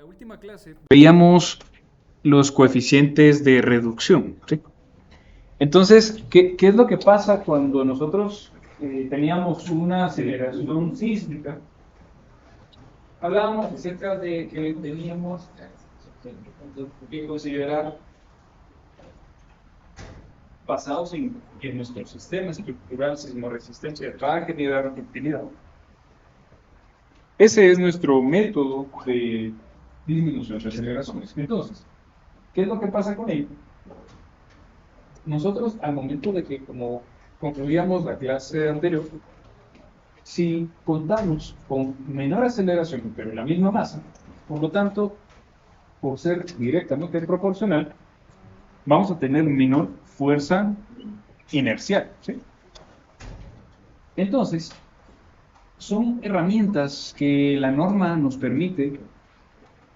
La última clase veíamos los coeficientes de reducción, ¿sí? Entonces, ¿qué es lo que pasa cuando nosotros teníamos una aceleración sísmica? Hablábamos acerca de que teníamos que considerar, basados en nuestro sistema estructural sismoresistencia, va a generar ductilidad. Ese es nuestro método de disminución de aceleraciones. Entonces, ¿qué es lo que pasa con ello? Nosotros, al momento de que, como concluíamos la clase anterior, si contamos con menor aceleración, pero en la misma masa, por lo tanto, por ser directamente proporcional, vamos a tener menor fuerza inercial, ¿sí? Entonces, son herramientas que la norma nos permite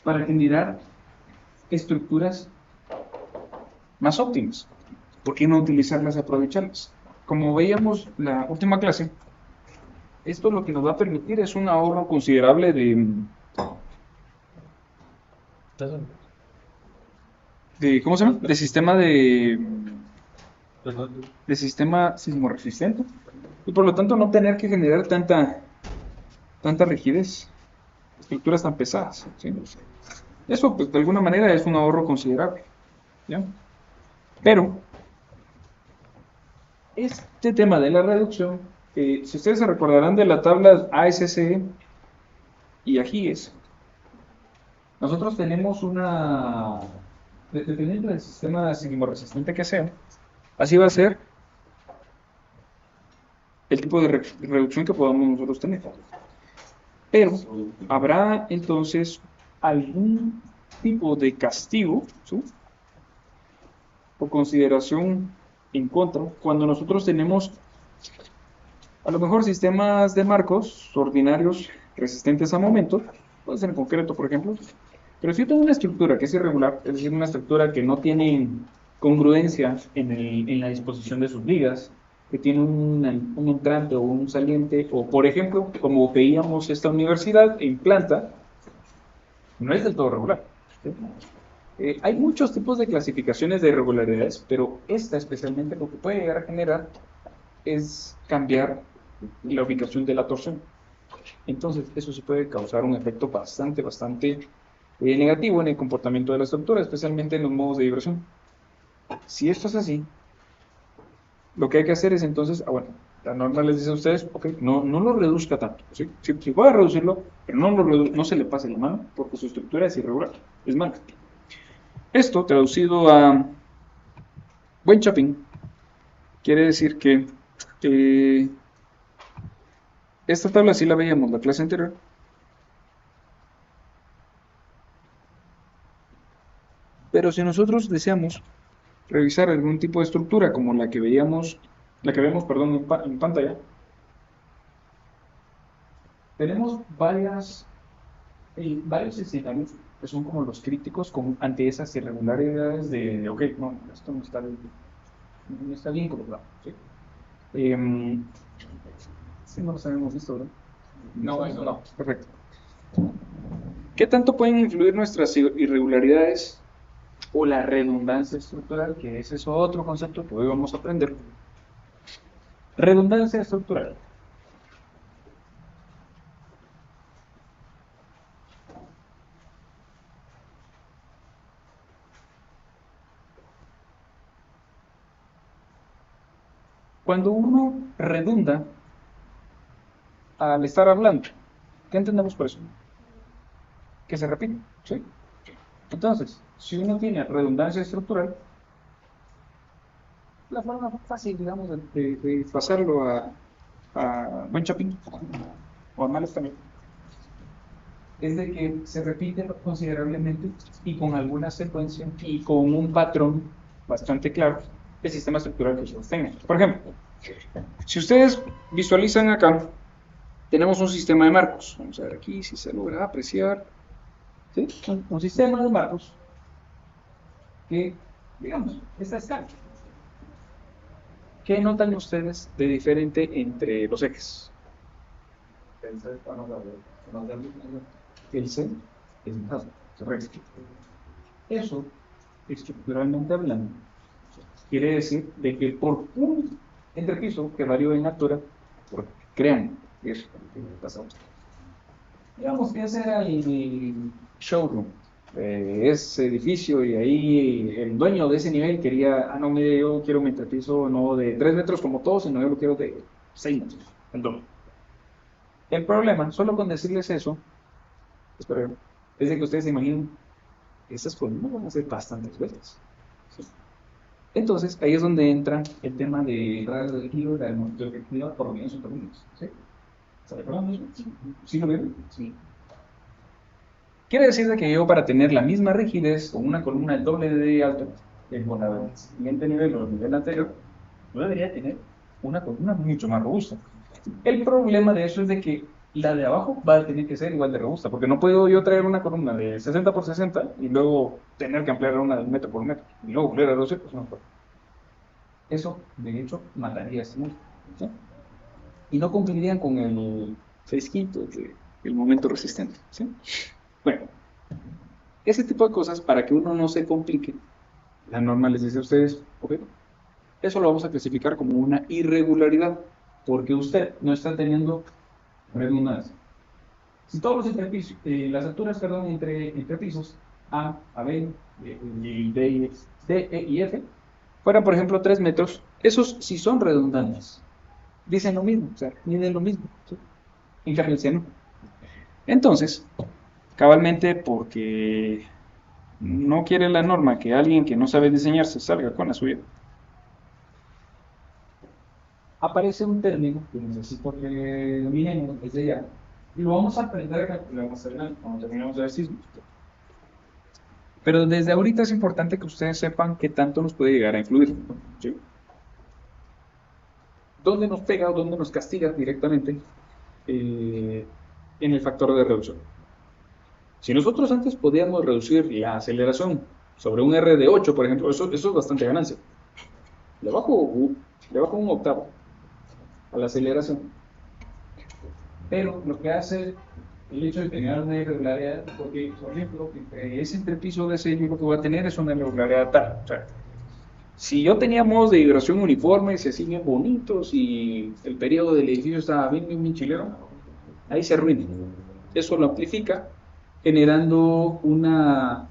para generar estructuras más óptimas. ¿Por qué no utilizarlas y aprovecharlas? Como veíamos la última clase, esto lo que nos va a permitir es un ahorro considerable ¿cómo se llama? De sistema sismorresistente. Y por lo tanto no tener que generar tanta rigidez, estructuras tan pesadas, ¿sí? Eso, pues, de alguna manera es un ahorro considerable, ¿ya? Pero este tema de la reducción, si ustedes se recordarán de la tabla ASCE y AGIES, nosotros tenemos dependiendo del sistema sismorresistente que sea, así va a ser el tipo de reducción que podamos nosotros tener. Pero habrá entonces algún tipo de castigo, ¿sí? O consideración en contra cuando nosotros tenemos a lo mejor sistemas de marcos ordinarios resistentes a momentos, puede ser en concreto, por ejemplo. Pero si yo tengo una estructura que es irregular, es decir, una estructura que no tiene congruencia en la disposición de sus vigas, que tiene un entrante o un saliente, o por ejemplo, como veíamos esta universidad en planta, no es del todo regular, ¿sí? Hay muchos tipos de clasificaciones de irregularidades, pero esta especialmente lo que puede llegar a generar es cambiar la ubicación de la torsión. Entonces, eso sí puede causar un efecto bastante negativo en el comportamiento de la estructura, especialmente en los modos de vibración. Si esto es así, lo que hay que hacer es entonces, bueno, la norma les dice a ustedes, ok, no lo reduzca tanto, ¿sí? Si puede reducirlo, pero no se le pase la mano, porque su estructura es irregular, es mala. Esto, traducido a buen chopping, quiere decir que esta tabla sí la veíamos la clase anterior, pero si nosotros deseamos revisar algún tipo de estructura como la que vemos, perdón, en pantalla, tenemos varios escenarios que son como los críticos ante esas irregularidades ok, no, esto no está bien colocado, ¿sí? Sí, no los habíamos visto, ¿verdad? No, eso no. Perfecto. ¿Qué tanto pueden influir nuestras irregularidades o la redundancia estructural, que ese es otro concepto que hoy vamos a aprender? Redundancia estructural. Cuando uno redunda al estar hablando, ¿qué entendemos por eso? Que se repite, ¿sí? Entonces, si uno tiene redundancia estructural, la forma más fácil, digamos, de pasarlo a buen chapín o a malos también, es de que se repite considerablemente y con alguna secuencia y con un patrón bastante claro el sistema estructural que ustedes tengan. Por ejemplo, si ustedes visualizan acá, tenemos un sistema de marcos. Vamos a ver aquí si se logra apreciar. ¿Sí? Un sistema de marcos que, digamos, esta escala. ¿Qué notan ustedes de diferente entre los ejes? El C es más Correcto. Eso, estructuralmente hablando, quiere decir de que por un entrepiso que varió en altura, porque crean, eso es lo que pasa. Digamos que ese era el showroom de ese edificio y ahí el dueño de ese nivel quería, no, mire, yo quiero mi entrepiso no de 3 metros como todos, sino yo lo quiero de 6 metros, el doble. El problema, solo con decirles eso, espero, es de que ustedes se imaginen, esas columnas van a ser bastantes veces. ¿Sí? Entonces, ahí es donde entra el tema de radio de giro, la efectividad por lo menos en columnas. ¿Sí? ¿Se recuerdan de eso? ¿Sí lo vieron? Sí. Quiere decir de que yo para tener la misma rigidez con una columna del doble de alto que con la siguiente nivel o el nivel anterior, yo debería tener una columna mucho más robusta. El problema de eso es de que la de abajo va a tener que ser igual de robusta, porque no puedo yo traer una columna de 60 por 60 y luego tener que ampliar una de metro por metro y luego volver a reducir, pues no puedo. Eso, de hecho, mataría este músculo, ¿sí? Y no cumplirían con el 6/5 del momento resistente, ¿sí? Bueno, ese tipo de cosas, para que uno no se complique, la norma les dice a ustedes, ok, eso lo vamos a clasificar como una irregularidad, porque usted no está teniendo redundancia. Si todos los entrepisos, las alturas, perdón, entre pisos A, B, y D, E y F, fueran, por ejemplo, 3 metros, esos sí son redundantes. Dicen lo mismo, o sea, miden lo mismo. ¿Sí? En cambio, el C no. Entonces, cabalmente porque no quiere la norma que alguien que no sabe diseñar se salga con la suya, aparece un término que necesito que dominemos desde ya y lo vamos a aprender a calcular más adelante cuando terminemos de ver sismos. Pero desde ahorita es importante que ustedes sepan qué tanto nos puede llegar a influir. ¿Sí? ¿Dónde nos pega o dónde nos castiga directamente en el factor de reducción? Si nosotros antes podíamos reducir la aceleración sobre un R de 8, por ejemplo, eso es bastante ganancia. Le bajo un octavo a la aceleración. Pero lo que hace el hecho de tener una irregularidad, porque, por ejemplo, ese entrepiso de ese lo que voy a tener es una irregularidad tal. O sea, si yo tenía modos de vibración uniformes y así bien bonitos y el periodo del edificio estaba bien chilero, ahí se arruina. Eso lo amplifica, generando una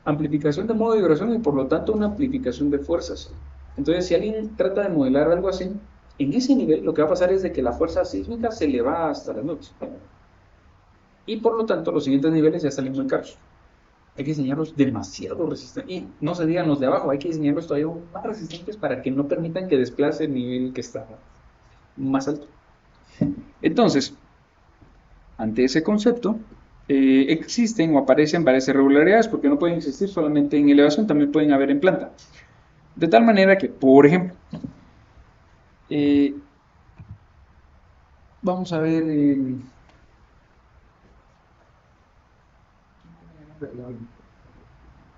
amplificación de modo de vibración y por lo tanto una amplificación de fuerzas. Entonces, si alguien trata de modelar algo así, en ese nivel lo que va a pasar es de que la fuerza sísmica se le va hasta las nubes. Y por lo tanto, los siguientes niveles ya salen muy caros. Hay que diseñarlos demasiado resistentes. Y no se digan los de abajo, hay que diseñarlos todavía más resistentes para que no permitan que desplace el nivel que está más alto. Entonces, ante ese concepto, existen o aparecen varias irregularidades porque no pueden existir solamente en elevación, también pueden haber en planta. De tal manera que, por ejemplo, vamos a ver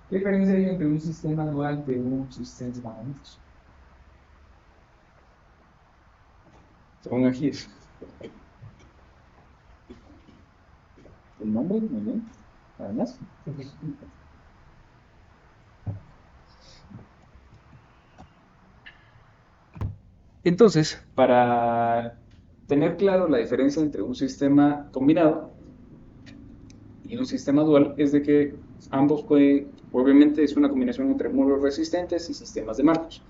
¿qué diferencia hay entre un sistema dual y un sistema mixto? Son aquí. El nombre, muy bien. Además. Entonces, para tener claro la diferencia entre un sistema combinado y un sistema dual, es de que ambos pueden, obviamente es una combinación entre muros resistentes y sistemas de marcos.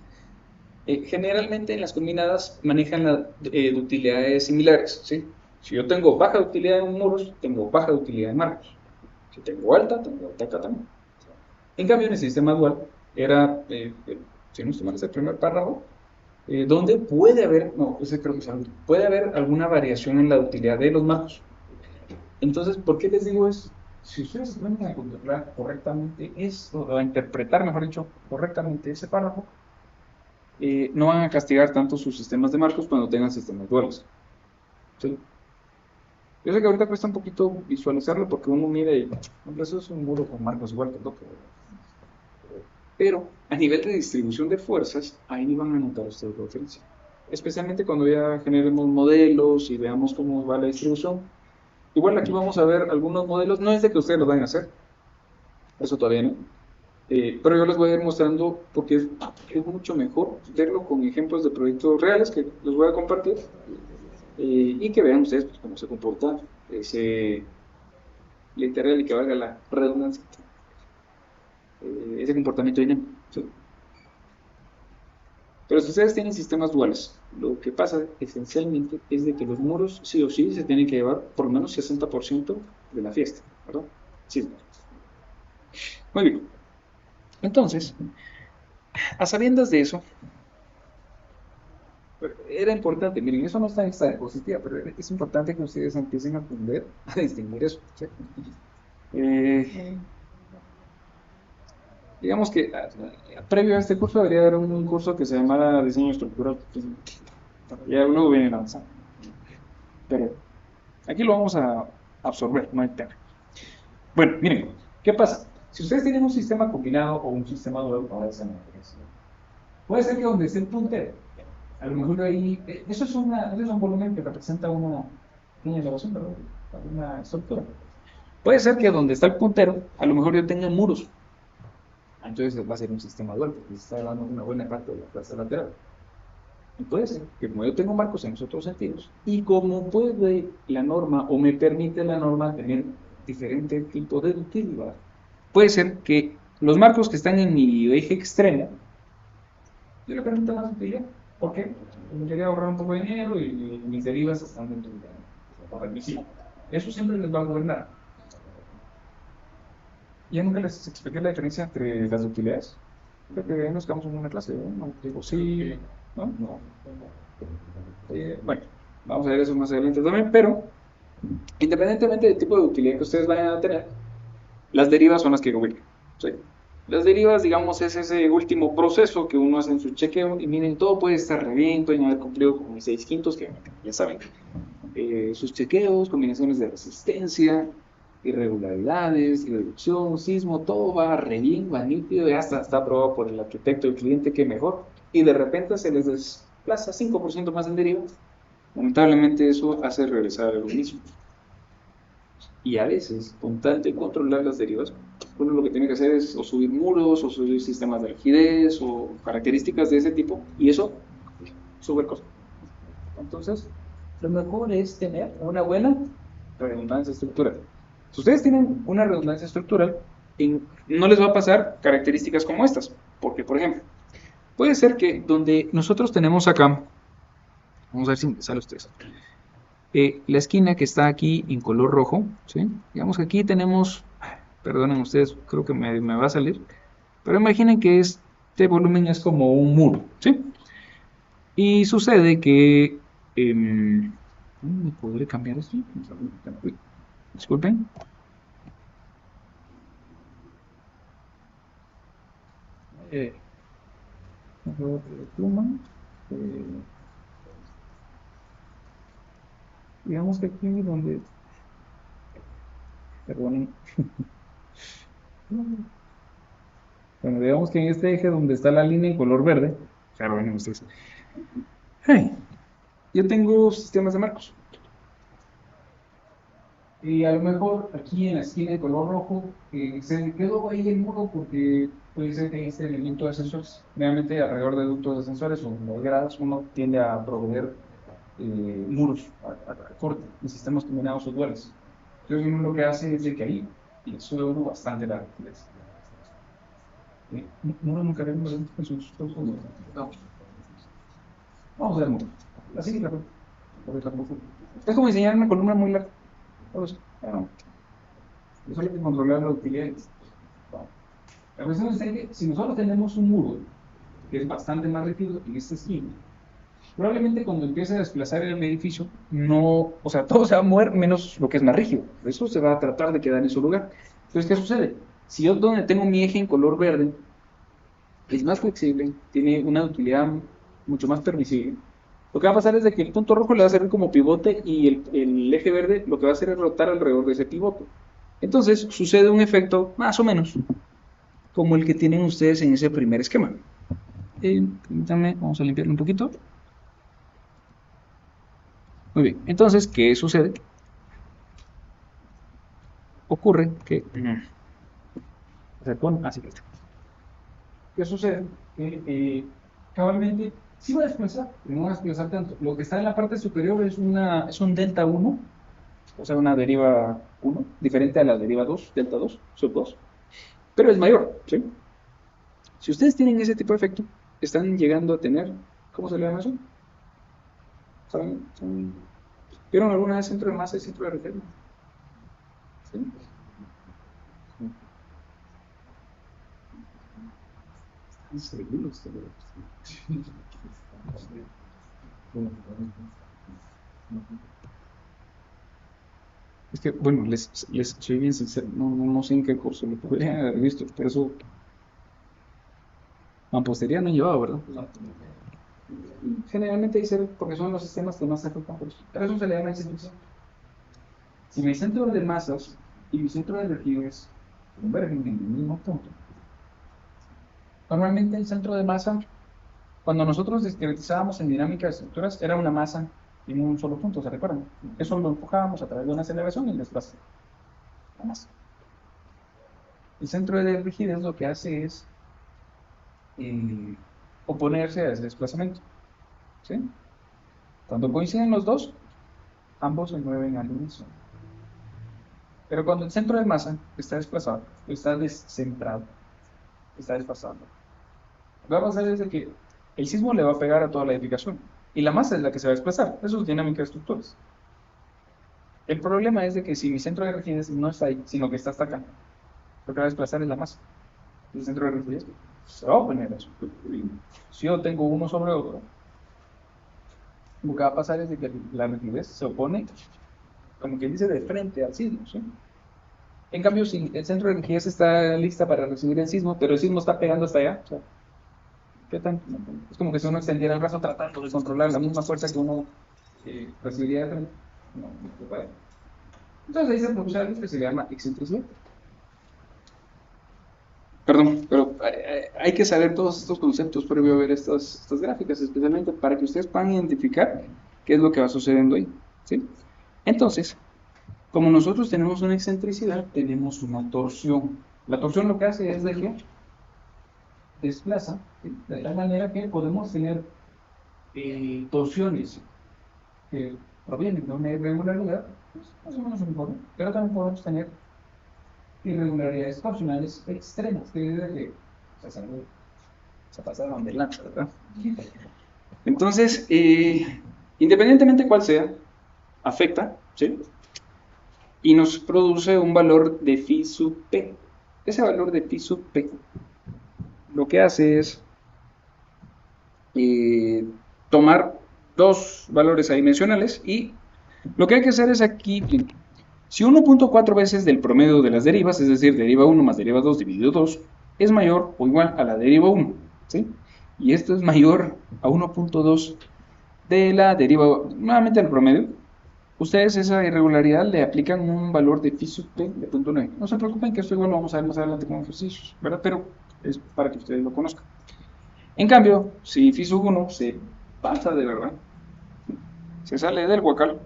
Generalmente en las combinadas manejan utilidades similares, ¿sí? Si yo tengo baja utilidad en muros, tengo baja utilidad en marcos. Si tengo alta, tengo alta acá también. En cambio, en el sistema dual, era, si no estoy mal, es el primer párrafo, donde puede haber, no, ese creo que es algo, puede haber alguna variación en la utilidad de los marcos. Entonces, ¿por qué les digo eso? Si ustedes se ponen a contemplar correctamente o a interpretar, mejor dicho, correctamente ese párrafo, no van a castigar tanto sus sistemas de marcos cuando tengan sistemas duales. ¿Sí? Yo sé que ahorita cuesta un poquito visualizarlo porque uno mira y eso es un muro con marcos igual que el otro. Pero a nivel de distribución de fuerzas, ahí van a notar ustedes la diferencia. Especialmente cuando ya generemos modelos y veamos cómo va la distribución. Igual aquí vamos a ver algunos modelos, no es de que ustedes lo vayan a hacer, Eso todavía no. Pero yo les voy a ir mostrando porque es mucho mejor verlo con ejemplos de proyectos reales que les voy a compartir y que vean ustedes pues, cómo se comporta ese literal y que valga la redundancia, ese comportamiento dinámico. ¿Sí? Pero si ustedes tienen sistemas duales, lo que pasa esencialmente es de que los muros sí o sí se tienen que llevar por lo menos 60% de la fiesta, ¿verdad? Sí. Muy bien. Entonces, a sabiendas de eso, era importante, miren, eso no está en esta diapositiva, pero es importante que ustedes empiecen a aprender a distinguir eso. ¿Sí? Digamos que previo a este curso debería haber un curso que se llamara Diseño Estructural. Ya uno viene avanzando. Pero aquí lo vamos a absorber, no hay tema. Bueno, miren, ¿qué pasa? Si ustedes tienen un sistema combinado o un sistema dual, puede ser que donde esté el puntero, a lo mejor ahí, eso es un volumen que representa una pequeña elevación, ¿verdad? Una estructura. Puede ser que donde está el puntero, a lo mejor yo tenga muros. Entonces va a ser un sistema dual, porque se está dando una buena parte de la plaza lateral. Y puede ser que como yo tengo marcos en los otros sentidos, y como puede la norma o me permite la norma tener diferente tipo de ductilidad, puede ser que los marcos que están en mi eje extremo, yo le permita más utilidad. ¿Por qué? Porque me quería ahorrar un poco de dinero y mis derivas están dentro de la permisiva. Eso siempre les va a gobernar. Ya nunca les expliqué la diferencia entre las utilidades. Creo que nos quedamos en una clase, ¿no? No, digo, sí, ¿no? No. Bueno, vamos a ver eso más adelante también, pero independientemente del tipo de utilidad que ustedes vayan a tener, las derivas son las que ubican. ¿Sí? Las derivas, digamos, es ese último proceso que uno hace en su chequeo y miren, todo puede estar re bien, pueden haber cumplido con mis 6 quintos, que ya saben, sus chequeos, combinaciones de resistencia, irregularidades, reducción, sismo, todo va re bien, va nítido, ya está aprobado por el arquitecto y el cliente, que mejor, y de repente se les desplaza 5% más en derivas. Lamentablemente eso hace regresar a lo mismo. Y a veces, con tal de controlar las derivas, uno lo que tiene que hacer es o subir muros, o subir sistemas de rigidez, o características de ese tipo, y eso sube el costo. Entonces, lo mejor es tener una buena redundancia estructural. Si ustedes tienen una redundancia estructural, no les va a pasar características como estas, porque, por ejemplo, puede ser que donde nosotros tenemos acá, vamos a ver si me sale ustedes, la esquina que está aquí en color rojo, ¿sí? Digamos que aquí tenemos, perdonen ustedes, creo que me va a salir, pero imaginen que este volumen es como un muro, ¿sí? Y sucede que, ¿cómo podré cambiar esto? Uy, disculpen. Eh, pluma, eh, digamos que aquí donde, perdonen, bueno, digamos que en este eje donde está la línea en color verde, perdonen ustedes, hey, yo tengo sistemas de marcos. Y a lo mejor aquí en la esquina de color rojo se quedó ahí el muro porque puede ser que este elemento de sensores, realmente alrededor de ductos de sensores o de gradas uno tiende a proveer muros a corte en sistemas combinados o duales. Entonces uno lo que hace es de que ahí le sube uno bastante la rigidez. Uno nunca ve en sus no. Vamos a ver muro. Así que es como diseñar una columna muy larga. Bueno, eso hay que controlar la utilidad. La cuestión es que si nosotros tenemos un muro que es bastante más rígido en esta esquina, probablemente cuando empiece a desplazar el edificio, no, o sea, todo se va a mover menos lo que es más rígido. Eso se va a tratar de quedar en su lugar. Entonces, ¿qué sucede? Si yo donde tengo mi eje en color verde es más flexible, tiene una utilidad mucho más permisible, lo que va a pasar es de que el punto rojo le va a servir como pivote y el eje verde lo que va a hacer es rotar alrededor de ese pivote. Entonces sucede un efecto más o menos como el que tienen ustedes en ese primer esquema. Permítanme, vamos a limpiarlo un poquito. Muy bien, entonces, ¿qué sucede? Ocurre que se pone así. ¿Qué sucede? Que cabalmente sí va a desplazar, pero no va a desplazar tanto. Lo que está en la parte superior es un delta uno, o sea, una deriva uno, diferente a la deriva 2, delta 2, sub 2, pero es mayor, ¿sí? Si ustedes tienen ese tipo de efecto, están llegando a tener, ¿cómo se le llama eso? ¿Saben? ¿Vieron alguna vez centro de masa y centro de referencia? ¿Sí? ¿Están seguros de lo que Es que, bueno, les soy bien sincero, no sé en qué curso lo podría haber visto, pero eso, mampostería no llevaba, ¿verdad? Generalmente dice porque son los sistemas que más se afectan por eso. Pero eso se le llama institución. Si mi centro de masas y mi centro de energías convergen en el mismo punto, normalmente el centro de masa, cuando nosotros discretizábamos en dinámica de estructuras, era una masa en un solo punto, ¿se recuerdan? Eso lo empujábamos a través de una aceleración y el desplazo. La masa. El centro de rigidez lo que hace es oponerse a ese desplazamiento. ¿Sí? Cuando coinciden los dos, ambos se mueven al unísono. Pero cuando el centro de masa está desplazado, está descentrado, está desfasado, lo que va a pasar es que el sismo le va a pegar a toda la edificación y la masa es la que se va a desplazar. Eso es dinámica de estructuras. El problema es de que si mi centro de rigidez no está ahí, sino que está hasta acá, lo que va a desplazar es la masa. El centro de rigidez se va a oponer a eso. Si yo tengo uno sobre otro, lo que va a pasar es de que la rigidez se opone, como quien dice, de frente al sismo, ¿sí? En cambio, si el centro de rigidez está lista para recibir el sismo, pero el sismo está pegando hasta allá, o sea, ¿qué tan? Es como que si uno extendiera el brazo tratando de controlar la misma fuerza que uno recibiría de frente. No se puede. Entonces ahí se produce algo que se llama excentricidad. Perdón, pero hay que saber todos estos conceptos previo a ver estas gráficas, especialmente para que ustedes puedan identificar qué es lo que va sucediendo ahí, ¿sí? Entonces, como nosotros tenemos una excentricidad, tenemos una torsión. La torsión lo que hace es de que desplaza, ¿sí? De tal manera que podemos tener torsiones que provienen de una irregularidad, pues, más o menos uniforme, pero también podemos tener irregularidades torsionales extremas, que es de que se pasaron de lanza, ¿verdad? Entonces, independientemente cuál sea, afecta, ¿sí? Y nos produce un valor de phi sub p. Ese valor de phi sub p lo que hace es tomar dos valores adimensionales y lo que hay que hacer es aquí, si 1.4 veces del promedio de las derivas, es decir, deriva 1 más deriva 2 dividido 2, es mayor o igual a la deriva 1, ¿sí? Y esto es mayor a 1.2 de la deriva, nuevamente del promedio, ustedes esa irregularidad le aplican un valor de phi sub p de 0.9. No se preocupen que esto igual lo vamos a ver más adelante con ejercicios, ¿verdad? Pero es para que ustedes lo conozcan. En cambio, si phi sub 1 se pasa de verdad, se sale del huacal,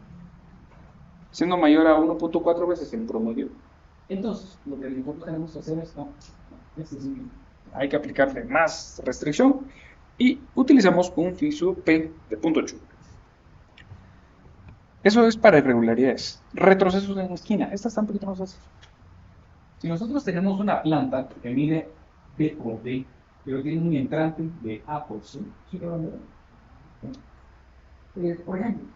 siendo mayor a 1.4 veces el promedio, entonces lo que nosotros tenemos que hacer es, no, hay que aplicarle más restricción y utilizamos un phi sub p de 0.8. Eso es para irregularidades. Retrocesos en esquina. Esta está un poquito más fácil. Si nosotros tenemos una planta que mide B por D, pero tiene un entrante de A por C, ¿sí lo van a ver? Por ejemplo,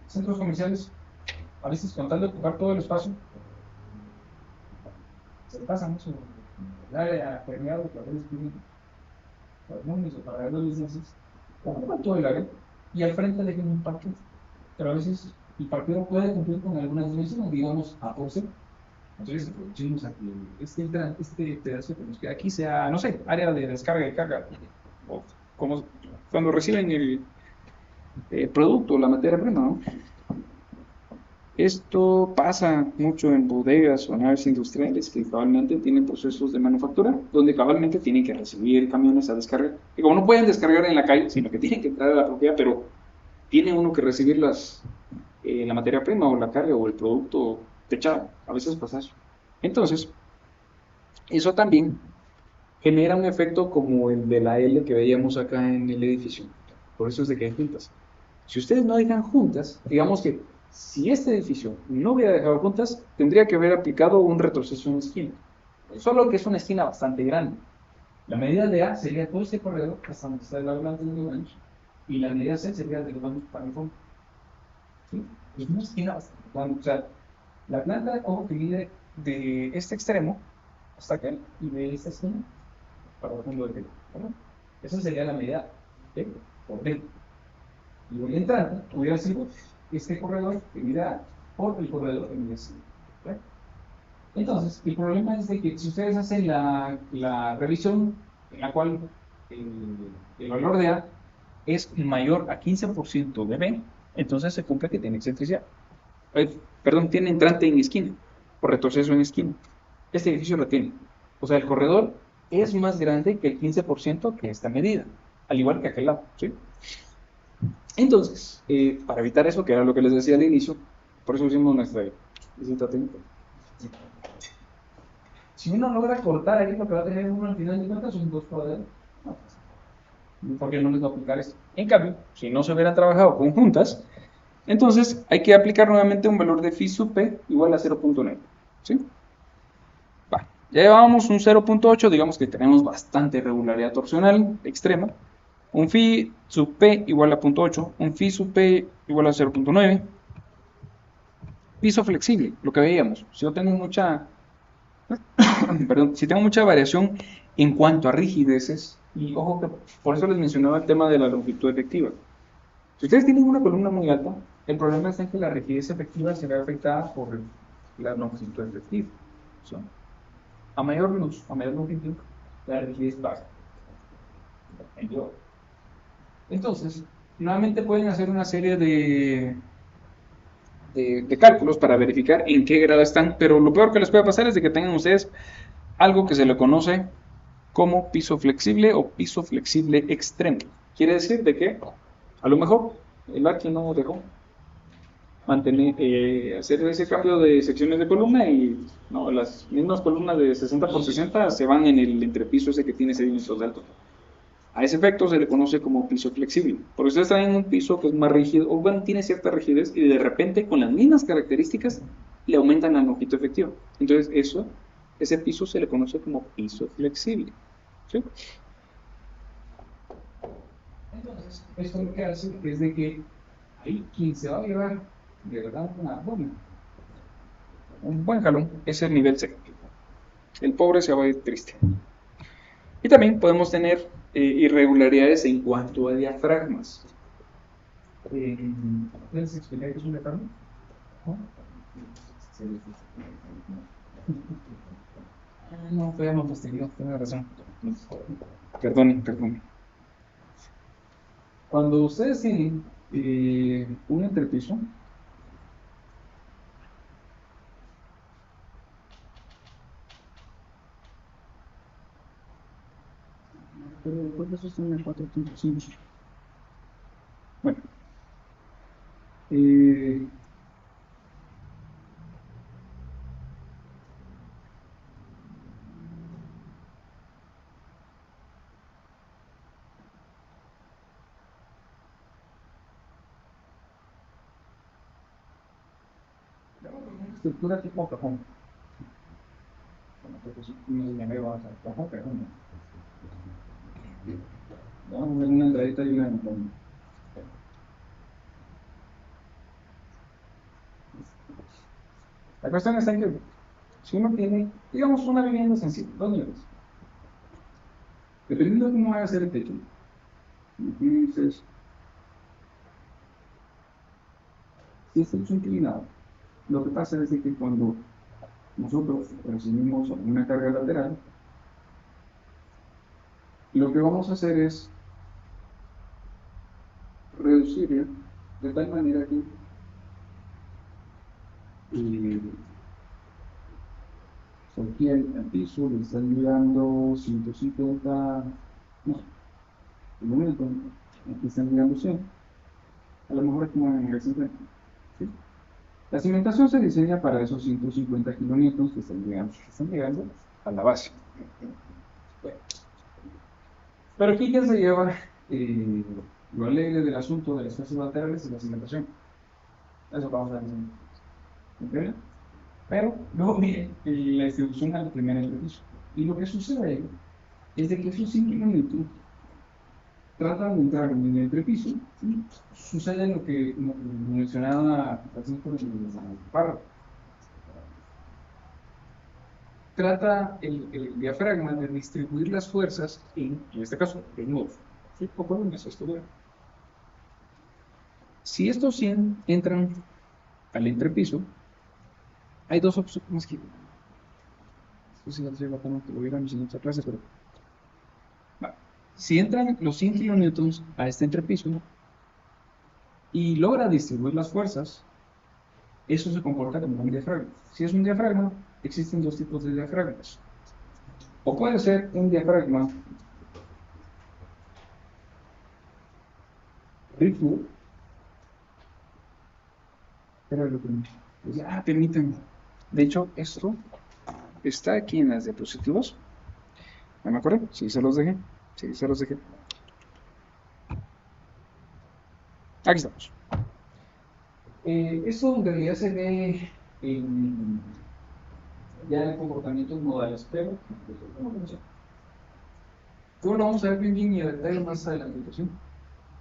centros comerciales, a veces con tal de ocupar todo el espacio, se pasa mucho el área permeable que a veces tienen los móviles o para los licencias, ocupan todo el área y al frente dejan un parque, pero a veces el parqueo puede cumplir con algunas dimensiones, digamos A por C. Entonces introducimos aquí este pedazo que nos queda aquí, sea, no sé, área de descarga y carga, o como cuando reciben el producto, la materia prima, ¿no? Esto pasa mucho en bodegas o naves industriales que cabalmente tienen procesos de manufactura, donde cabalmente tienen que recibir camiones a descargar. Y como no pueden descargar en la calle, sino que tienen que entrar a la propiedad, pero tiene uno que recibir la materia prima o la carga o el producto techado. A veces pasa eso. Entonces, Eso también genera un efecto como el de la L que veíamos acá en el edificio. Por eso es de que hay juntas. Si ustedes no dejan juntas, digamos que si este edificio no hubiera dejado juntas, tendría que haber aplicado un retroceso en esquina. Solo que es una esquina bastante grande. La medida de A sería todo este corredor hasta donde está el aula de los baños. Y la medida C sería de los baños para el fondo. ¿Sí? Es una esquina bastante grande. O sea, la planta, ojo, que mide de este extremo hasta acá y de esta esquina para el fondo del ¿verdad? Esa sería la medida ¿sí? Por dentro. Y el entrante hubiera sido este corredor que mide A por el corredor que mide C. ¿verdad? Entonces, el problema es de que si ustedes hacen la revisión en la cual el valor de A es mayor a 15% de B, entonces se cumple que tiene excentricidad. Perdón, tiene entrante en esquina, por retroceso en esquina. Este edificio lo tiene. O sea, el corredor es más grande que el 15% que esta medida, al igual que aquel lado. ¿Sí? Entonces, para evitar eso, que era lo que les decía al inicio, por eso hicimos nuestra visita técnica. Si uno logra cortar ahí, lo que va a tener uno al final de cuentas son dos cuadrados. ¿Por qué no les va a aplicar esto? En cambio, si no se hubieran trabajado conjuntas, entonces hay que aplicar nuevamente un valor de phi sub p igual a 0.9. ¿Sí? Va. Ya llevábamos un 0.8, digamos que tenemos bastante regularidad torsional extrema. Un phi sub p igual a 0.8, un phi sub p igual a 0.9. Piso flexible, lo que veíamos. Si yo tengo mucha perdón, si tengo mucha variación en cuanto a rigideces, y ojo que por eso les mencionaba el tema de la longitud efectiva. Si ustedes tienen una columna muy alta, el problema es en que la rigidez efectiva se ve afectada por la longitud efectiva. ¿Sí? A mayor luz, a mayor longitud, la rigidez baja. Entonces, nuevamente pueden hacer una serie de cálculos para verificar en qué grado están, pero lo peor que les puede pasar es de que tengan ustedes algo que se le conoce como piso flexible o piso flexible extremo. Quiere decir de que a lo mejor el archi no dejó mantener, hacer ese cambio de secciones de columna y no, las mismas columnas de 60 por 60 se van en el entrepiso ese que tiene centímetros de alto. A ese efecto se le conoce como piso flexible. Porque ustedes están en un piso que es más rígido, o bueno, tiene cierta rigidez, y de repente, con las mismas características, le aumentan la longitud efectiva. Entonces, ese piso se le conoce como piso flexible. ¿Sí? Entonces, esto lo que hace es de que ahí quien se va a llevar de verdad un buen jalón es el nivel C. El pobre se va a ir triste. Y también podemos tener irregularidades en cuanto a diafragmas. ¿Puedes explicar qué es un diafragma? ¿No? No, fue más posterior, tiene razón. Perdón. Cuando ustedes tienen un entrepiso, pero después de eso están en 4.5. Bueno, eh, una estructura tipo cajón. Bueno, pues no me va a hacer cajón, pero no. Vamos a ver una entradita y una entrada. La cuestión está en que si uno tiene, digamos, una vivienda sencilla, dos niveles, dependiendo de cómo vaya a ser el techo, entonces, si este es inclinado, lo que pasa es que cuando nosotros recibimos una carga lateral, lo que vamos a hacer es reducirla de tal manera que eh, aquí al piso le están llegando 150, no, el momento, aquí están llegando 100, a lo mejor es como en el 50. ¿Sí? La cimentación se diseña para esos 150 kilonewtons que están llegando. a la base. Bueno, pero aquí ya se lleva lo alegre del asunto de las clases laterales y la cimentación. Eso vamos a ver. ¿Entienden? Pero luego viene la distribución al primer entrepiso. Y lo que sucede ahí es de que esos 5 kilómetros tratan de entrar en el entrepiso y sucede lo que mencionaba Francisco en el párrafo. Trata el diafragma de distribuir las fuerzas en este caso, en nodos. ¿Sí? ¿O columnas? Si estos 100 entran al entrepiso, hay dos opciones que... No sé si lo hubieran en otra clase, pero... Si entran los 100 kilonewtons a este entrepiso y logra distribuir las fuerzas, eso se comporta como un diafragma. Si es un diafragma, existen dos tipos de diafragmas. O puede ser un diafragma rígido. Permítanme. De hecho, esto está aquí en las diapositivas. ¿No me acuerdo? Sí, se los dejé. Sí, se los dejé. Aquí estamos. Esto en realidad se ve ya en comportamientos modales, pero lo vamos a ver bien y a detalle más adelante. ¿Sí?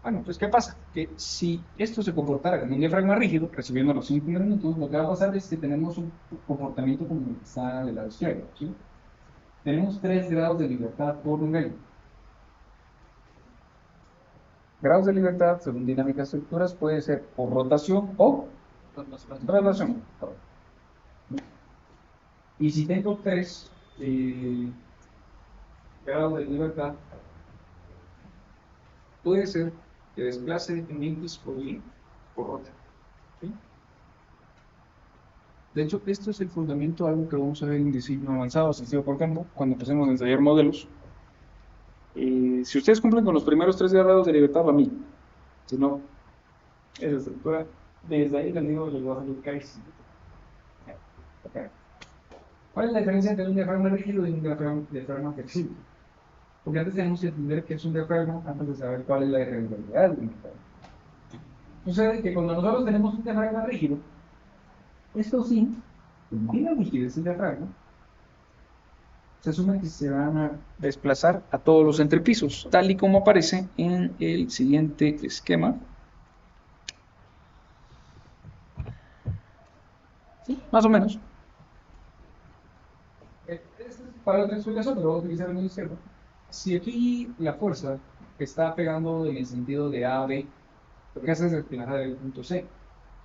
Bueno, pues ¿qué pasa? Que si esto se comportara como un diafragma rígido, recibiendo los 5 minutos, lo que va a pasar es que tenemos un comportamiento como el que está del lado izquierdo. ¿Sí? Tenemos 3 grados de libertad por nivel. Grados de libertad, según dinámicas estructuras, puede ser por rotación o traslación. Y si tengo 3 grados de libertad, puede ser que desplace en X por Y por rota. ¿Sí? De hecho, esto es el fundamento, algo que vamos a ver en diseño avanzado, asistido por campo, cuando empecemos a ensayar modelos. Si ustedes cumplen con los primeros 3 grados de libertad, va a mí. Si no, esa estructura, desde ahí les digo, les va a salir carísimo. ¿Cuál es la diferencia entre un diafragma rígido y un diafragma flexible? Porque antes tenemos que entender qué es un diafragma antes de saber cuál es la irregularidad del diafragma. Sucede que cuando nosotros tenemos un diafragma rígido, esto sí, tiene rigidez el diafragma, se asume que se van a desplazar a todos los entrepisos, tal y como aparece en el siguiente esquema. ¿Sí? Más o menos. Para otra explicación, pero voy a utilizar el medio izquierdo. Si aquí la fuerza está pegando en el sentido de A a B, lo que hace es desplazar el punto C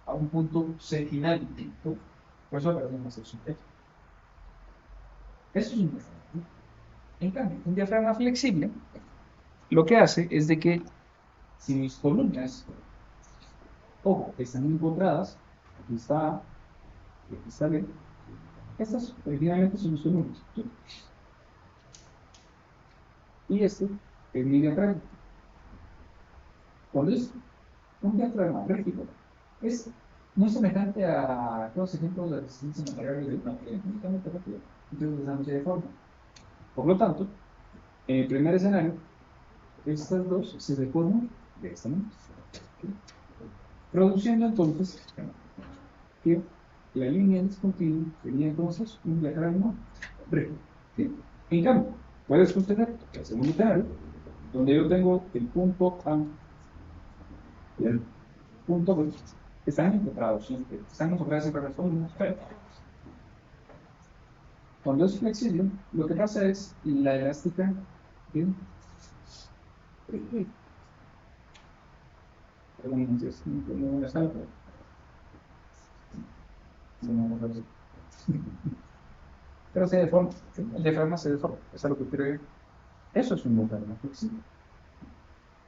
a un punto C final. Por eso aparece una sección. Eso es un diafragma. En cambio, un diafragma flexible lo que hace es de que si mis columnas, ojo, están encontradas, aquí está A, aquí está B, estas originalmente son mis columnas. Y este es mi diafragma. Por eso, un diafragma rígido es muy semejante a los ejemplos de resistencia material de una únicamente rápido. Entonces, esa no se deforma. Por lo tanto, en el primer escenario, estas dos se deforman de esta manera. Produciendo entonces que la línea discontinua sería entonces un diafragma rígido. ¿Sí? En cambio, puedes sostener el segundo escenario, donde yo tengo el punto A y el punto B, están encontrados siempre, están encontradas siempre las columnas, pero cuando es flexible, lo que pasa es la elástica. ¿Bien? Pero se deforma, el diafragma se deforma, eso es lo que quiero decir. Eso es un diafragma flexible.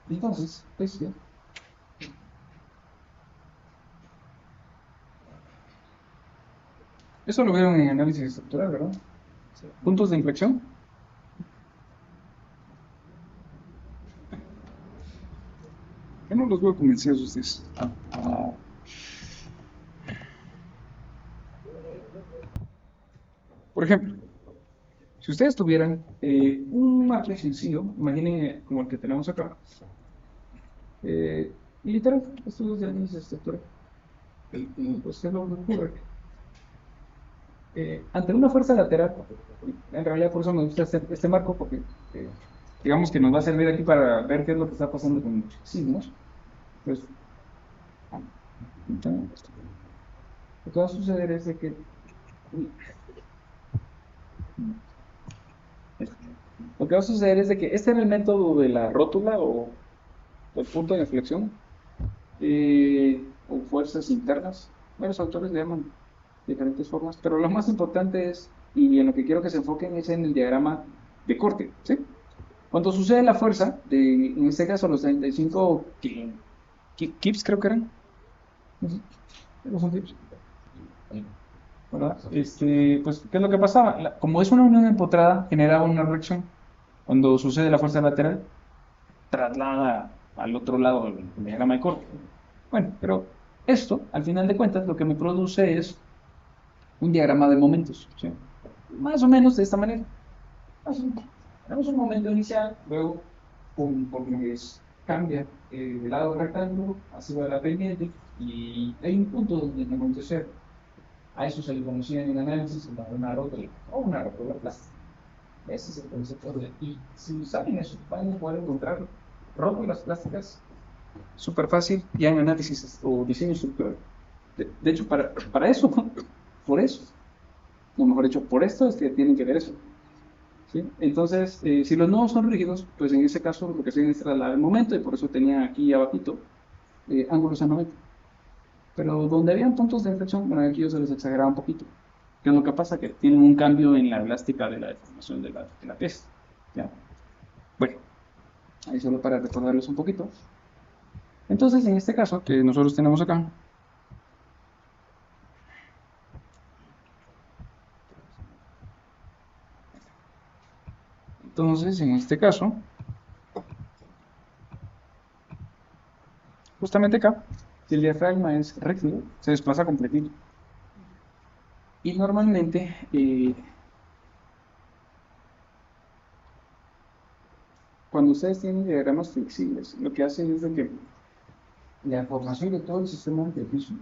Entonces, ¿ya? Eso lo vieron en análisis estructural, ¿verdad? Puntos de inflexión. Yo no los veo convencidos ustedes. Por ejemplo, si Si ustedes tuvieran un marco sencillo, imaginen como el que tenemos acá, y literal, estos dos de estructura, pues es lo que ocurre. Ante una fuerza lateral, en realidad por eso me gusta este marco, porque digamos que nos va a servir aquí para ver qué es lo que está pasando con los sismos. Pues, lo que va a suceder es de que lo que va a suceder es de que este era el método de la rótula o el punto de inflexión o fuerzas internas. Varios autores le llaman de diferentes formas, pero lo más importante es, y en lo que quiero que se enfoquen, es en el diagrama de corte. ¿Sí? Cuando sucede la fuerza, en este caso los 35 kips creo que eran, no sé, no son kips, ¿verdad? Pues, ¿qué es lo que pasaba? Como es una unión empotrada, generaba una reacción. Cuando sucede la fuerza lateral, traslada al otro lado del diagrama de corte. Bueno, pero esto, al final de cuentas, lo que me produce es un diagrama de momentos, ¿sí? Más o menos de esta manera. Así, tenemos un momento inicial, luego, conforme cambia el lado rectángulo, así va la pendiente, y hay un punto donde el momento cero. A eso se le conocía en el análisis como una rótula o una rótula plástica. Ese es el concepto de. Y si saben eso, van a poder encontrar rótulas plásticas súper fácil ya en análisis o diseño estructural. De hecho, para eso, por eso, o mejor dicho, por esto es que tienen que ver eso. ¿Sí? Entonces, si los nodos son rígidos, pues en ese caso lo que se es trasladar el momento, y por eso tenía aquí abajito ángulos a 90. Pero donde habían puntos de inflexión, bueno, aquí yo se les exageraba un poquito. ¿Qué es lo que pasa? Que tienen un cambio en la elástica de la deformación de la pieza. ¿Ya? Bueno, ahí solo para recordarles un poquito. Entonces, en este caso que nosotros tenemos acá, entonces en este caso, justamente acá, si el diafragma es rígido, se desplaza completito. Y normalmente, cuando ustedes tienen diagramas flexibles, lo que hacen es de que la formación de todo el sistema de piso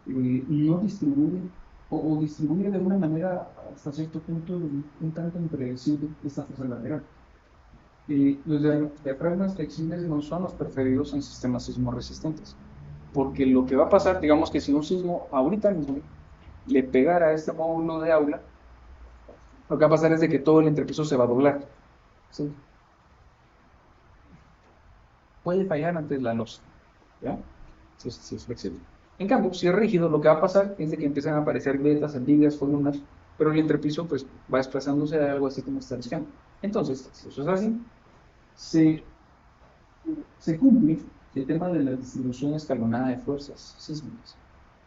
no distribuye o distribuye de una manera hasta cierto punto un tanto impredecible esta fuerza lateral. Los diafragmas flexibles no son los preferidos en sistemas sismoresistentes, porque lo que va a pasar, digamos que si un sismo ahorita mismo le pegara a este módulo de aula, lo que va a pasar es de que todo el entrepiso se va a doblar. ¿Sí? Puede fallar antes la losa, ¿ya? Si es flexible. En cambio, si es rígido, lo que va a pasar es de que empiezan a aparecer grietas, andigas, columnas, pero el entrepiso pues va desplazándose de algo así como está diciendo. Entonces, si eso es así, se cumple el tema de la distribución escalonada de fuerzas sísmicas.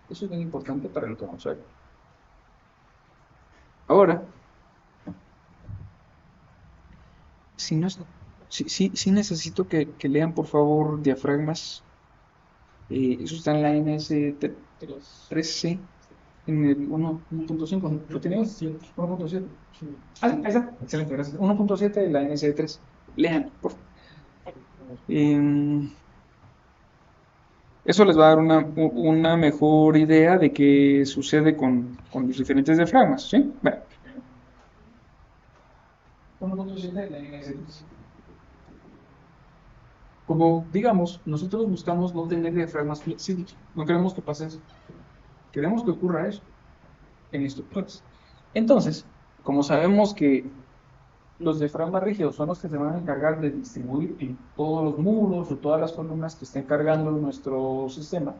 Eso es bien importante para lo que vamos a ver. Ahora, si no, sí necesito que lean por favor diafragmas. Eso está en la NS13, en el 1.5. ¿Lo tenemos? 1.7. Ah, ahí está. Excelente, gracias. 1.7 de la NS3. Lean, por favor. Eso les va a dar una mejor idea de qué sucede con los diferentes diafragmas, ¿sí? Bueno. 1.7 de la NS3. Como digamos, nosotros buscamos no tener diafragmas flexibles. No queremos que pase eso. Queremos que ocurra eso en estructuras. Entonces, como sabemos que los diafragmas rígidos son los que se van a encargar de distribuir en todos los muros o todas las columnas que estén cargando nuestro sistema,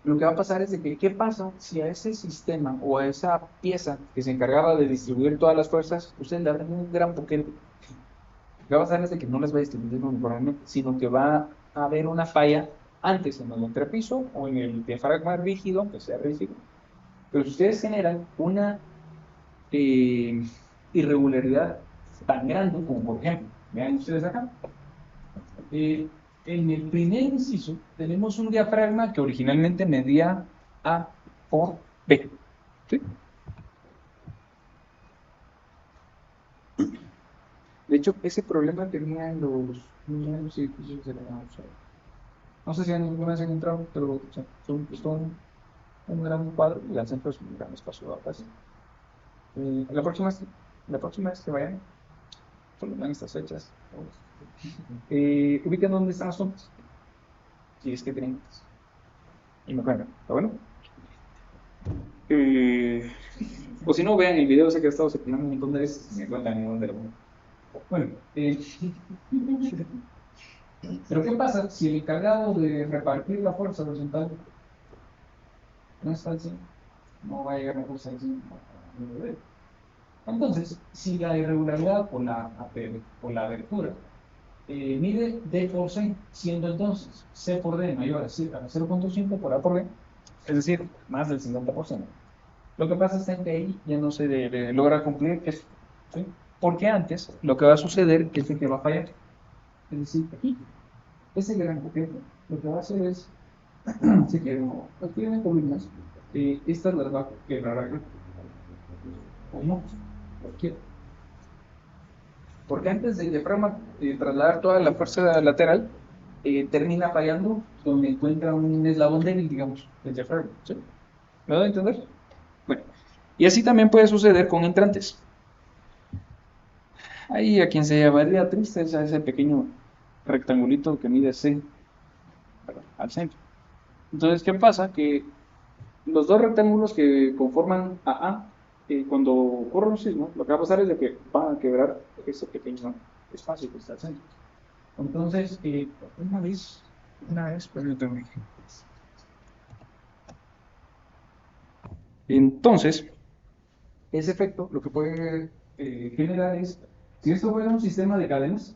lo que va a pasar es de que, ¿qué pasa si a ese sistema o a esa pieza que se encargaba de distribuir todas las fuerzas, usted le dan un gran boquete? Lo que va a pasar es de que no las va a distribuir uniformemente, sino que va a haber una falla antes en el entrepiso o en el diafragma rígido, que sea rígido. Pero si ustedes generan una irregularidad tan grande como, por ejemplo, vean ustedes acá, en el primer inciso tenemos un diafragma que originalmente medía A por B. ¿Sí? De hecho, ese problema tenía en los edificios de la ciudad. No sé si alguna vez han entrado, pero o sea, son un gran cuadro y al centro es un gran espacio de paz. La próxima vez que vayan, solo dan estas fechas. Ubican dónde están las sombras, si es que tienen. Y me cuentan, ¿está bueno? Eh, o si no, vean el video ese que he estado seleccionando un montón de veces y me cuentan en dónde lo pongo. Bueno, pero ¿qué pasa si el encargado de repartir la fuerza horizontal no está al 100? No va a llegar la fuerza al 100. Entonces, si la irregularidad por la abertura mide D por C, siendo entonces C por D mayor a 0.5 por A por B, es decir, más del 50%. Lo que pasa es que ahí ya no se logra cumplir esto, ¿sí? Porque antes lo que va a suceder es que va a fallar. Es decir, aquí, ese gran objeto, lo que va a hacer es, si quieren columnas, estas las va a quebrar acá. O no, cualquiera. Porque antes del diafragma trasladar toda la fuerza lateral, termina fallando donde encuentra un eslabón débil, digamos, del diafragma. ¿Sí? ¿Me doy a entender? Bueno, y así también puede suceder con entrantes. Ahí a quien se llamaría triste es a ese pequeño rectangulito que mide C, al centro. Entonces, ¿qué pasa? Que los dos rectángulos que conforman AA, cuando ocurre un sismo, lo que va a pasar es de que van a quebrar ese pequeño espacio que está al centro. Entonces, una vez, permítame. Entonces, ese efecto lo que puede generar es, si esto fuera un sistema de cadenas,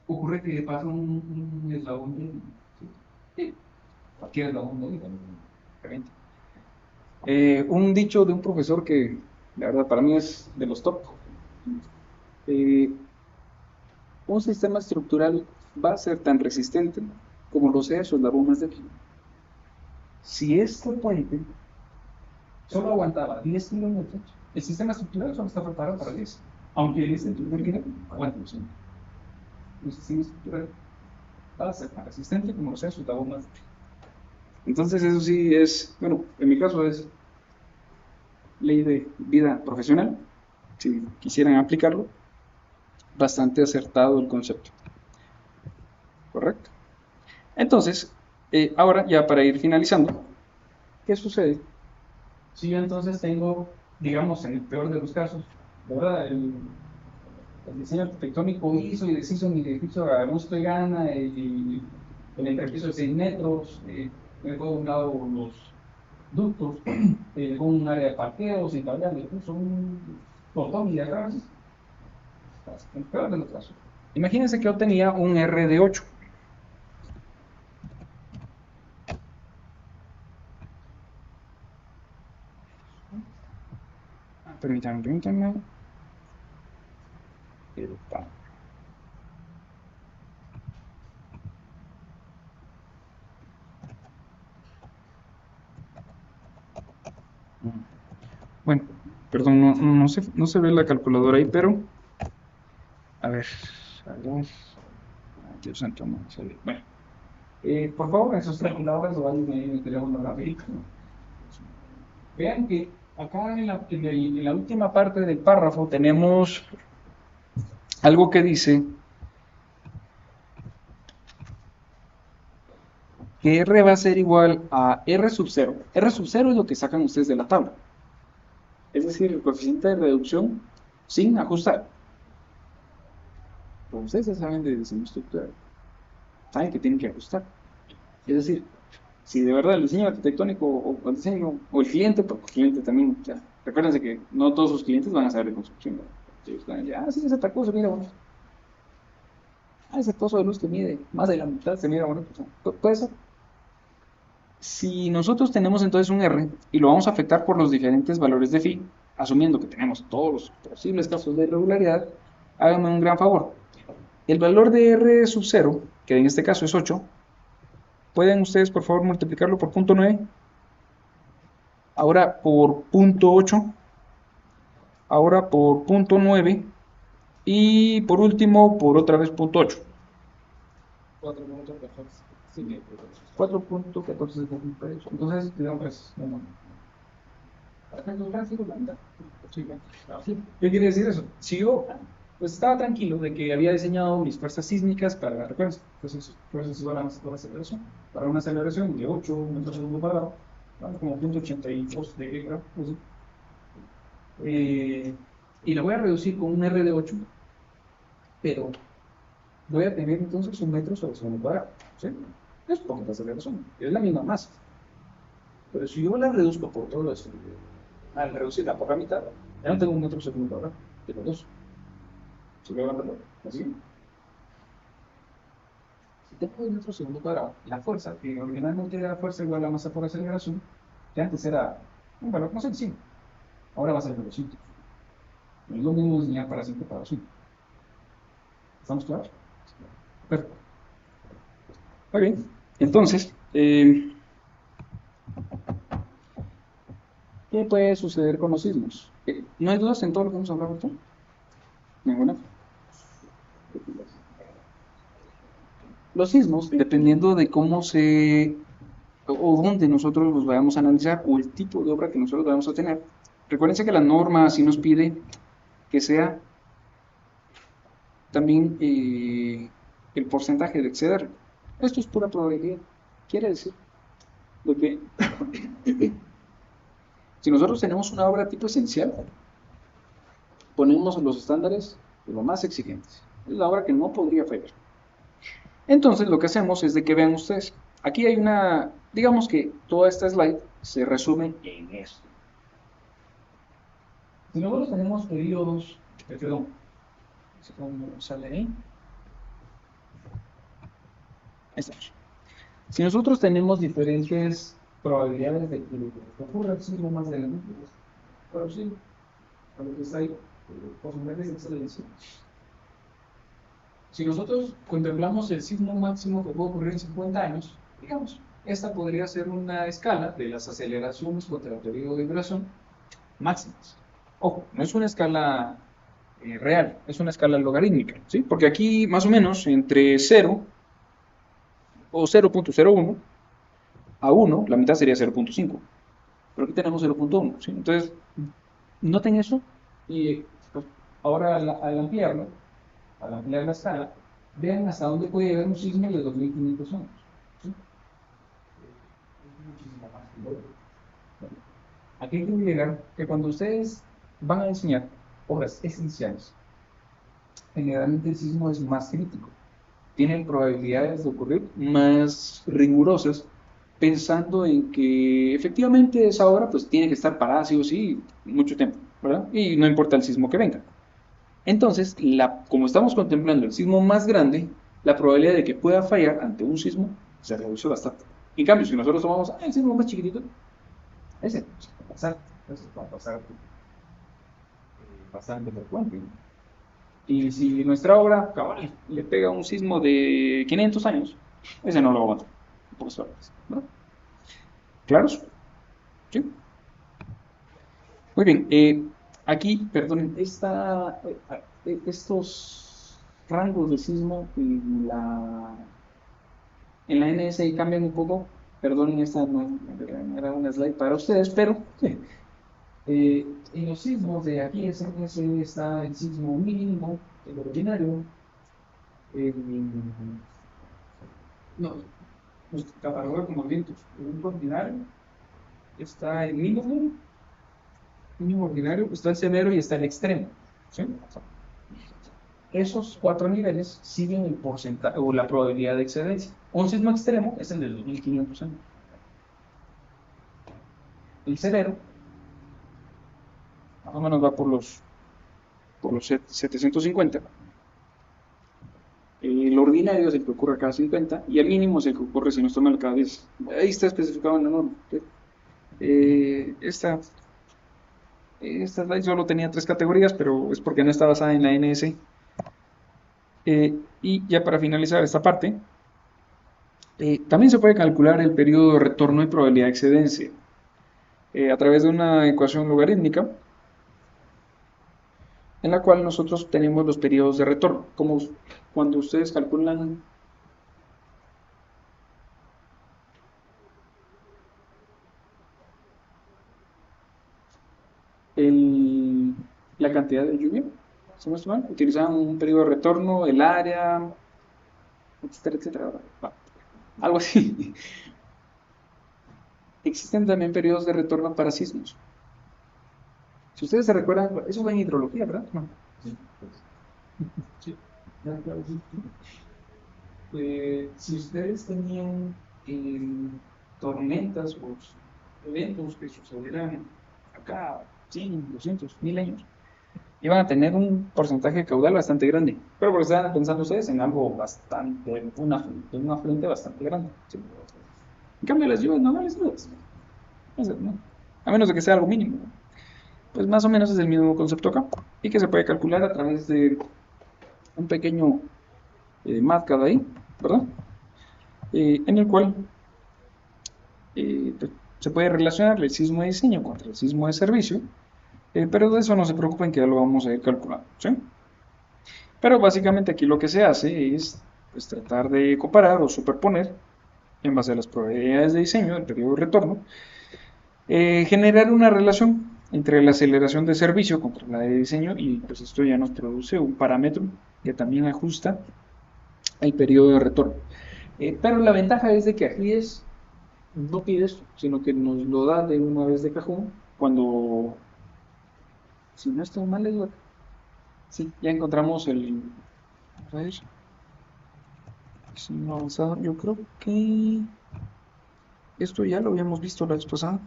ocurre que pasa un eslabón de, ¿sí? Cualquier eslabón de diferente. Un dicho de un profesor que, la verdad, para mí es de los top. Un sistema estructural va a ser tan resistente como lo sea su eslabón más débil. Si este puente solo aguantaba 10 kilómetros, el sistema estructural solo está preparado para 10. Aunque el estructural aguante los 5. El sistema estructural va a ser tan resistente como lo sea su eslabón más débil. Entonces eso sí es, bueno, en mi caso es ley de vida profesional. Si quisieran aplicarlo, bastante acertado el concepto. ¿Correcto? Entonces, ahora ya para ir finalizando, ¿qué sucede? Si yo entonces tengo, digamos, en el peor de los casos, ¿verdad? El diseño arquitectónico hizo y deshizo mi edificio a gusto y gana, y el entrepiso de 6 metros, dejó de un lado los ductos, dejó un área de parqueos y tal, le puso un portón y de atrás. En el peor de los casos. Imagínense que yo tenía un R de 8. Permítanme. Bueno, perdón, no se ve la calculadora ahí, pero a ver. Dios santo, no se ve. Bueno, por favor, esos calculadores o alguien ahí en el teléfono rápido. Vean que acá en la última parte del párrafo tenemos algo que dice que R va a ser igual a R sub 0. R sub 0 es lo que sacan ustedes de la tabla. Es decir, el coeficiente de reducción sin ajustar. Como ustedes ya saben de diseño estructural, saben que tienen que ajustar. Es decir, si de verdad el diseño arquitectónico o el diseño, o el cliente, porque el cliente también, ya, recuérdense que no todos sus clientes van a saber de construcción. Ellos van a decir, sí, ese tacoso mira bonito. Ese pozo de luz que mide más de la mitad se mira bonito. Puede ser. Si nosotros tenemos entonces un R y lo vamos a afectar por los diferentes valores de phi, asumiendo que tenemos todos los posibles casos de irregularidad, háganme un gran favor. El valor de R sub 0, que en este caso es 8, ¿pueden ustedes por favor multiplicarlo por 0.9? Ahora por 0.8, ahora por 0.9 Y por último, por otra vez, punto 8. 4.14. Sí, que 4.1473. Entonces, digamos, pues, bueno, sí, claro. ¿qué quiere decir eso? Si yo pues estaba tranquilo de que había diseñado mis fuerzas sísmicas para, ¿recuerdas? Entonces, fuerzas igual a la aceleración, para una aceleración de 8 metros por segundo cuadrado, ¿vale? Como 0.82 de grado, así. Eh, y la voy a reducir con un R de 8, pero voy a tener entonces un metro sobre segundo cuadrado, ¿sí? Es poquita aceleración, es la misma masa. Pero si yo la reduzco por todo esto, al reducirla por la mitad, ya no tengo un metro segundo cuadrado, tengo dos. ¿Se ve hablando? Así. Si tengo un metro segundo cuadrado, la fuerza, que originalmente era fuerza igual a masa por aceleración, que antes era un valor, no sé, 5, ahora va a ser 200. No es lo mismo diseñar para 5 para 5. ¿Estamos claros? Perfecto. Muy bien. Entonces, ¿qué puede suceder con los sismos? ¿No hay dudas en todo lo que hemos hablado ahorita? Ninguna. Los sismos, dependiendo de cómo o dónde nosotros los vayamos a analizar, o el tipo de obra que nosotros vayamos a tener, recuérdense que la norma sí nos pide que sea también el porcentaje de exceder. Esto es pura probabilidad. Quiere decir lo que si nosotros tenemos una obra tipo esencial, ponemos los estándares de lo más exigentes. Es la obra que no podría fallar. Entonces lo que hacemos es de que vean ustedes, aquí hay una, digamos que toda esta slide se resume en esto. Si nosotros tenemos periodos, perdón, ¿cómo sale ahí? Estamos. Si nosotros tenemos diferentes probabilidades de que ocurra el sismo más adelante, pero sí, a lo que está ahí, posibilidades de excelencia. Si nosotros contemplamos el sismo máximo que puede ocurrir en 50 años, digamos, esta podría ser una escala de las aceleraciones contra el periodo de vibración máximas. Ojo, no es una escala real, es una escala logarítmica, ¿sí? Porque aquí más o menos entre 0 o 0.01 a 1, la mitad sería 0.5, pero aquí tenemos 0.1, ¿sí? Entonces, noten eso y pues, ahora al ampliar la escala, vean hasta dónde puede llegar un sismo de 2500 años, ¿sí? Muchísimo más. Aquí quiero llegar que cuando ustedes van a diseñar obras esenciales, generalmente el sismo es más crítico. Tienen probabilidades de ocurrir más rigurosas, pensando en que efectivamente esa obra pues tiene que estar parada sí o sí mucho tiempo, ¿verdad? Y no importa el sismo que venga. Entonces, como estamos contemplando el sismo más grande, la probabilidad de que pueda fallar ante un sismo se reduce bastante. En cambio, si nosotros tomamos el sismo más chiquitito, ese va a pasar, eso va a pasar bastante frecuente. Y si nuestra obra cabal le pega un sismo de 500 años, ese no lo va a aguantar. Pocas palabras, ¿no? ¿Claros? Sí. Muy bien. Aquí, perdonen, estos rangos de sismo en la NSI cambian un poco. Perdonen, esta no era una slide para ustedes, pero en los sismos de aquí SNSI está el sismo mínimo, el ordinario, el, no, los cataloga como vientos. El ordinario está el mínimo ordinario, está el severo y está el extremo. ¿Sí? Esos cuatro niveles siguen el porcentaje o la probabilidad de excedencia. Un sismo extremo es el de 2500 años. El severo, más o menos va por los 750. El ordinario es el que ocurre cada 50 y el mínimo es el que ocurre si no está mal cada 10. Ahí está especificado en la norma. Esta slide solo tenía 3 categorías, pero es porque no está basada en la NS. Y ya para finalizar esta parte, también se puede calcular el periodo de retorno y probabilidad de excedencia a través de una ecuación logarítmica. en la cual nosotros tenemos los periodos de retorno, como cuando ustedes calculan el- la cantidad de lluvia, si no estoy mal, utilizan un periodo de retorno, el área, etcétera, etcétera. Va, algo así. Existen también periodos de retorno para sismos. Si ustedes se recuerdan, eso va en hidrología, ¿verdad? No. Sí, pues, sí, ya, claro, sí. Si ustedes tenían Tormentas o eventos que sucederán acá 100, 200, 1000 años, iban a tener un porcentaje caudal bastante grande. Pero porque estaban pensando ustedes en algo bastante, un afluente bastante grande. ¿Sí? En cambio, las lluvias normales, no. A menos de que sea algo mínimo. Pues más o menos es el mismo concepto acá. Y que se puede calcular a través de un pequeño MATCAD ahí, ¿verdad? En el cual pues, se puede relacionar el sismo de diseño contra el sismo de servicio, pero de eso no se preocupen que ya lo vamos a ir calculando, ¿sí? Pero básicamente aquí lo que se hace es pues, tratar de comparar o superponer en base a las probabilidades de diseño del periodo de retorno, generar una relación entre la aceleración de servicio contra la de diseño y pues esto ya nos produce un parámetro que también ajusta el periodo de retorno. Pero la ventaja es de que aquí no pide esto, sino que nos lo da de una vez de cajón cuando, si no está mal, Edward, sí, ya encontramos a ver, signo avanzado, yo creo que esto ya lo habíamos visto la vez pasada.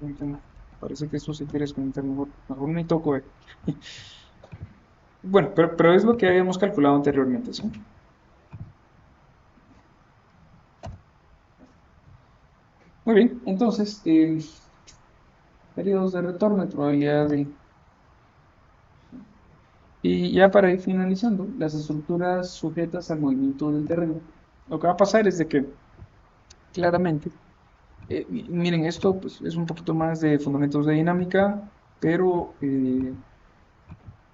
Permítame, parece que esto sí quieres comentar mejor ni toco. Bueno, pero es lo que habíamos calculado anteriormente, ¿sí? Muy bien, entonces, periodos de retorno y probabilidad de... Y ya para ir finalizando, las estructuras sujetas al movimiento del terreno. Lo que va a pasar es de que, claramente, miren, esto pues, es un poquito más de fundamentos de dinámica, pero,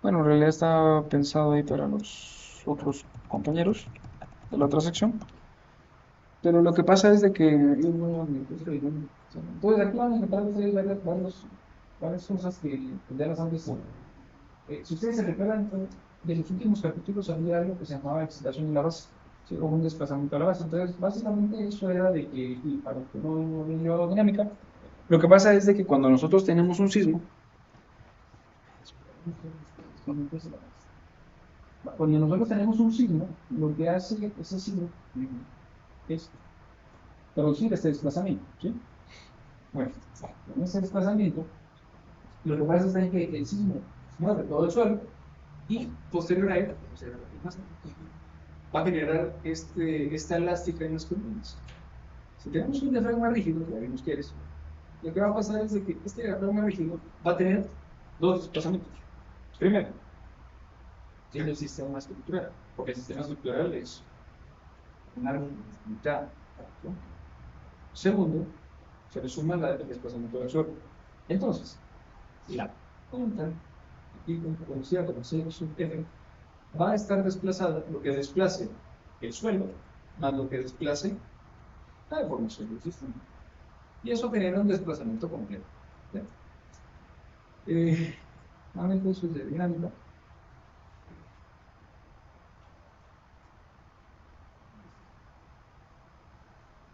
bueno, en realidad está pensado ahí para los otros compañeros de la otra sección. Pero lo que pasa es de que entonces aquí van a encontrar ustedes varias cosas que ya las han visto. Si ustedes se recuerdan, de los últimos capítulos había algo que se llamaba excitación en la base, ¿sí? O un desplazamiento a la base. Entonces, básicamente eso era de que, y para los que no habían llevado dinámica, lo que pasa es de que cuando nosotros tenemos un sismo, cuando nosotros tenemos un sismo, lo que hace ese sismo es producir este desplazamiento, ¿sí? Bueno, en ese desplazamiento, lo que pasa es que el sismo mueve todo el suelo y posterior a él, va a generar esta elástica en las columnas. Si tenemos un diafragma rígido, que ya vimos que es, lo que va a pasar es de que este diafragma rígido va a tener dos desplazamientos. Primero, tiene el sistema estructural, porque el sistema estructural es un árbol mitad. Segundo, se le suma el desplazamiento del suelo. Entonces, la punta, aquí conocida como C sub F, va a estar desplazada, lo que desplace el suelo, más lo que desplace la deformación del sistema. Y eso genera un desplazamiento completo. ¿Ya? Nuevamente eso es de dinámica.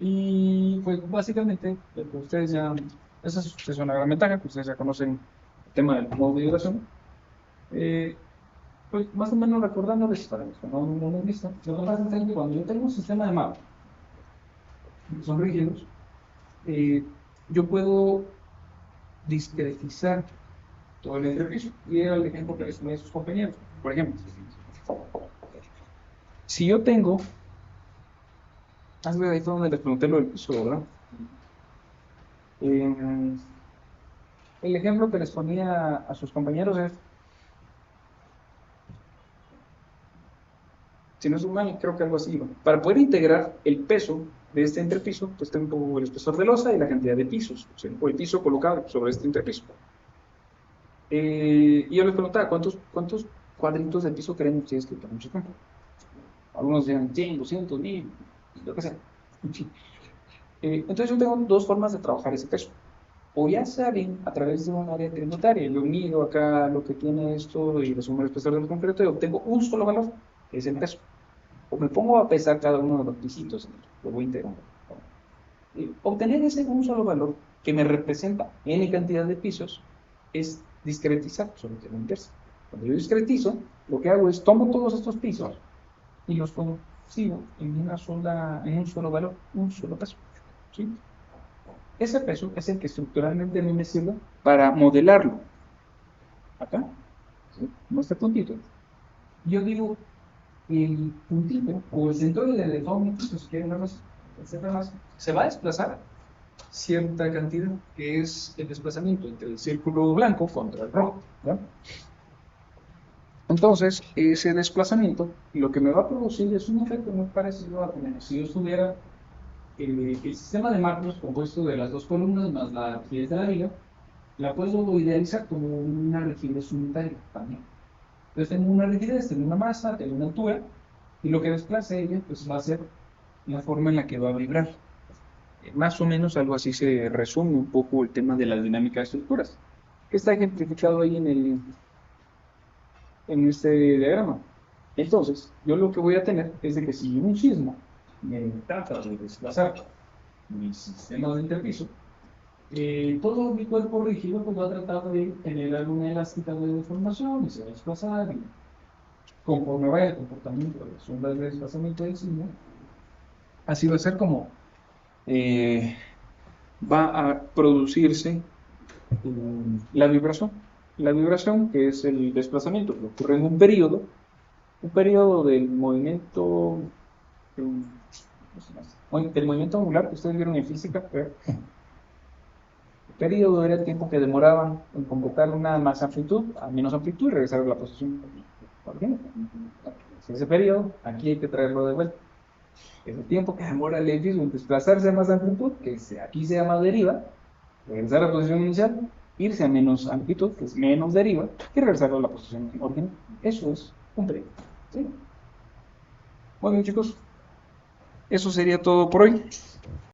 Y pues básicamente, ustedes ya, esa es una gran ventaja, que ustedes ya conocen el tema del modo de vibración. Pues más o menos recordándoles para los que no lo han visto, lo que pasa es que cuando yo tengo un sistema de mapa, que son rígidos, yo puedo discretizar todo el entrepiso. Y era el ejemplo que les ponía a sus compañeros. Por ejemplo, si yo tengo, ahí fue donde les pregunté lo del piso, ¿verdad? Eh, el ejemplo que les ponía a sus compañeros es, si no es mal, creo que algo así, ¿no? Para poder integrar el peso de este entrepiso, pues tengo el espesor de losa y la cantidad de pisos, o el piso colocado sobre este entrepiso. Y yo les preguntaba, ¿cuántos cuadritos de piso creen ustedes que tenemos acá? Algunos decían 100, 200, 1000, lo que sea. Entonces yo tengo dos formas de trabajar ese peso. O ya sea bien a través de un área tributaria, yo mido acá lo que tiene esto y le sumo el espesor del concreto y obtengo un solo valor, que es el peso. O me pongo a pesar cada uno de los pisitos, lo voy integrando. Obtener ese un solo valor que me representa n cantidad de pisos es discretizar, solo que no inversa. Cuando yo discretizo, lo que hago es tomo todos estos pisos y los consigo en un solo valor, un solo peso. ¿Sí? Ese peso es el que estructuralmente a mí me sirve para modelarlo. Acá, ¿sí? Este puntito. Yo digo, el puntito o el centro del electrón, si quieren más, se va a desplazar cierta cantidad, que es el desplazamiento entre el círculo blanco contra el rojo. ¿Ya? Entonces, ese desplazamiento lo que me va a producir es un efecto muy parecido a como si yo estuviera el sistema de Marcos compuesto de las dos columnas más la rigidez de la viga, la puedo idealizar como una rigidez unitaria también. Entonces tengo una rigidez, tengo una masa, tengo una altura, y lo que desplace ella pues va a ser la forma en la que va a vibrar. Más o menos algo así se resume un poco el tema de la dinámica de estructuras, que está ejemplificado ahí en este diagrama. Entonces, yo lo que voy a tener es de que si un sismo me trata de desplazar mi sistema de interpiso, todo mi cuerpo rígido pues va a tratar de generar una elástica de deformación y se va a desplazar. Y conforme vaya el comportamiento de las ondas de desplazamiento del sismo, así va a ser como va a producirse la vibración. La vibración, que es el desplazamiento, que ocurre en un periodo del movimiento, del movimiento angular que ustedes vieron en física. El periodo era el tiempo que demoraban en convocar una más amplitud a menos amplitud y regresar a la posición original. Ese periodo, aquí hay que traerlo de vuelta. Es el tiempo que demora el edificio en desplazarse a más amplitud, que aquí se llama deriva, regresar a la posición inicial, irse a menos amplitud, que es menos deriva, y regresar a la posición original. Eso es un periodo. ¿Sí? Bueno, chicos, eso sería todo por hoy.